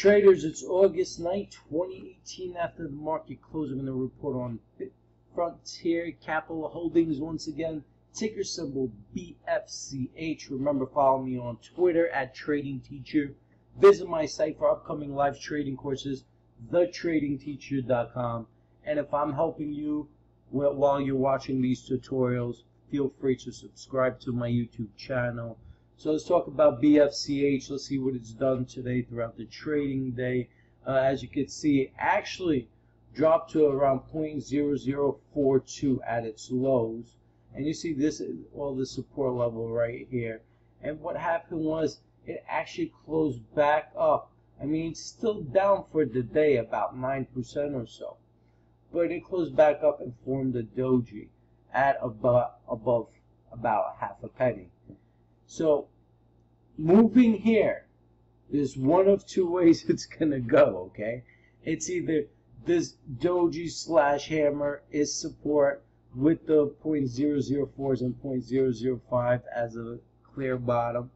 Traders, it's August 9th, 2018. After the market close, I'm going to report on Frontier Capital Holdings once again. Ticker symbol BFCH. Remember, follow me on Twitter at Trading Teacher. Visit my site for upcoming live trading courses, thetradingteacher.com. And if I'm helping you while you're watching these tutorials, feel free to subscribe to my YouTube channel. So let's talk about BFCH. Let's see what it's done today throughout the trading day. As you can see, it actually dropped to around 0.0042 at its lows. And you see this is all the support level right here. And what happened was it actually closed back up. I mean, it's still down for the day about 9% or so. But it closed back up and formed a doji at above about half a penny. So, moving here, there's one of two ways it's going to go, okay? It's either this doji slash hammer is support with the 0.004s and 0.005 as a clear bottom,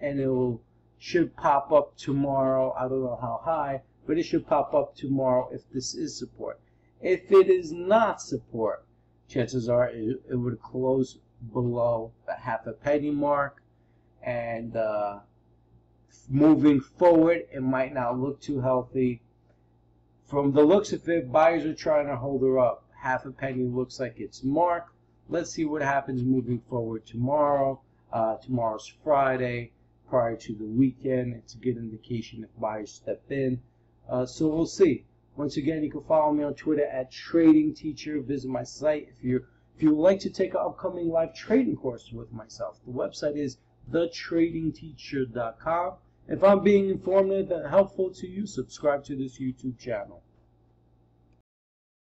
and it should pop up tomorrow. I don't know how high, but it should pop up tomorrow if this is support. If it is not support, chances are it would close below the half a penny mark, and moving forward, it might not look too healthy. From the looks of it, buyers are trying to hold her up. Half a penny looks like it's marked. Let's see what happens moving forward tomorrow. Tomorrow's Friday, prior to the weekend. It's a good indication if buyers step in. So we'll see. Once again, you can follow me on Twitter at Trading Teacher. Visit my site if you would like to take an upcoming live trading course with myself. The website is thetradingteacher.com. If I'm being informative and helpful to you, subscribe to this YouTube channel.